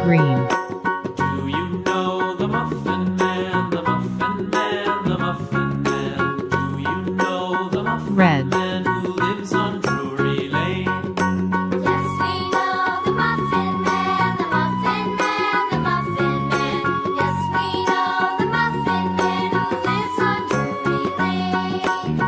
green, Do you know the Muffin Man, the Muffin Man, the Muffin Man? Do you know the Muffin red, Man who lives on Drury Lane? Yes, we know the Muffin Man, the Muffin Man, the Muffin Man. Yes, we know the Muffin Man who lives on Drury Lane.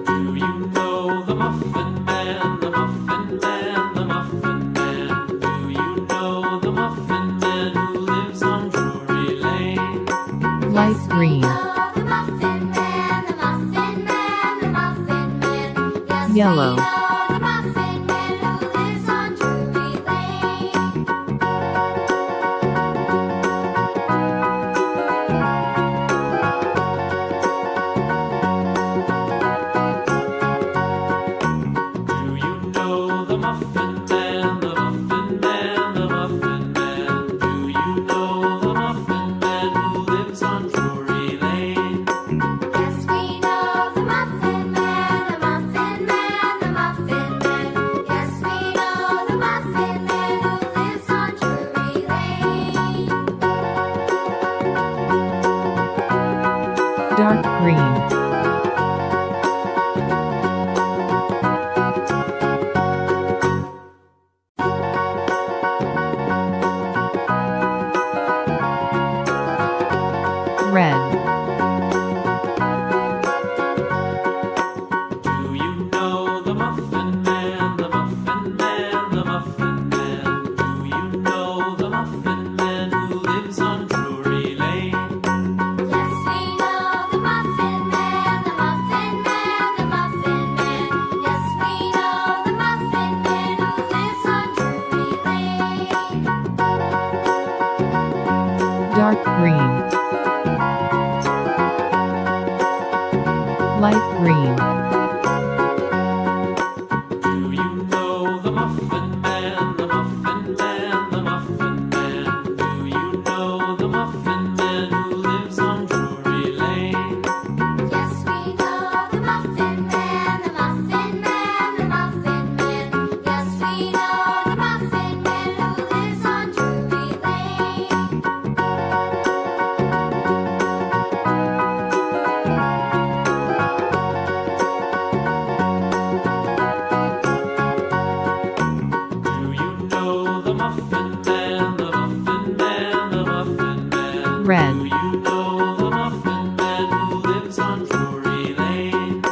Do you know the Muffin Man, the Muffin Man, the Muffin Man? Do you know the Muffin Man who lives on Drury Lane? light green, The Muffin Man, the Muffin Man, the Muffin Man. Yes, yellow, we know the Muffin Man who lives on Drury Lane. Do you know the Muffin Man, the Muffin Man, the Muffin Man? Do you know the Muffin Man who lives on Drury Lane? Yes, we know the Muffin Man, the Muffin Man, the Muffin Man. Yes, we know the Muffin Man who lives on Drury Lane. dark green, red, Do you know the Muffin Man, the Muffin Man, the Muffin Man? Do you know the Muffin Man who lives on Drury Lane? Yes, we know the Muffin Man, the Muffin Man, the Muffin Man. Yes, we know the Muffin Man who lives on Drury Lane. dark green, light green, Do you know the Muffin Man, the Muffin Man, the Muffin Man? Do you know the Muffin Man who lives on Drury Lane? Yes, we know the Muffin Man, the Muffin Man, the Muffin Man. Yes, we know the Muffin Man who lives on Drury Lane. Do you know the Muffin Man, the Muffin Man, the Muffin Man? red, Do you know the Muffin Man who lives on Drury Lane?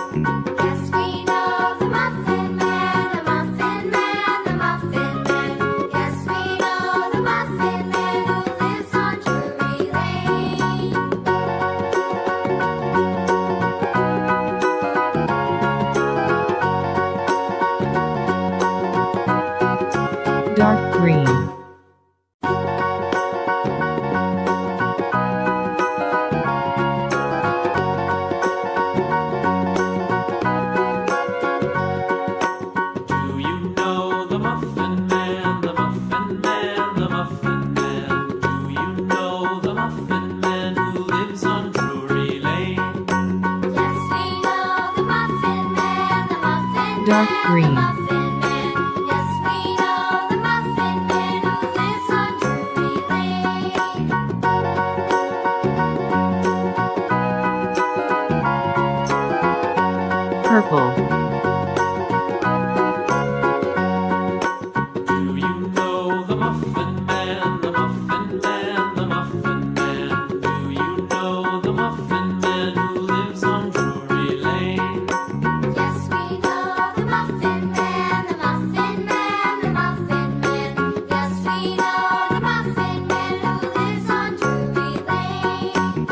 Yes, we know the Muffin Man, the Muffin Man, the Muffin Man. Yes, we know the Muffin Man who lives on Drury Lane. dark green, Do you know the Muffin Man, the Muffin Man, the Muffin Man? Do you know the Muffin Man who lives on Drury Lane? Yes, we know the Muffin Man, the Muffin dark Man, green, the Muffin Man. Yes, we know the Muffin Man who lives on Drury Lane. purple, Do you know the Muffin Man, the Muffin Man, the Muffin Man? Do you know the Muffin Man who lives on Drury Lane? Yes, we know the Muffin Man, the Muffin Man, the Muffin Man. Yes, we know the Muffin Man who lives on Drury Lane.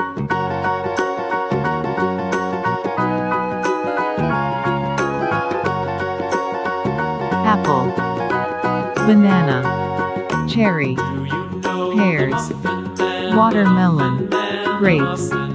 apple, banana, cherry, Do you know pears, the Muffin Man, watermelon, the Muffin Man, the grapes, Muffin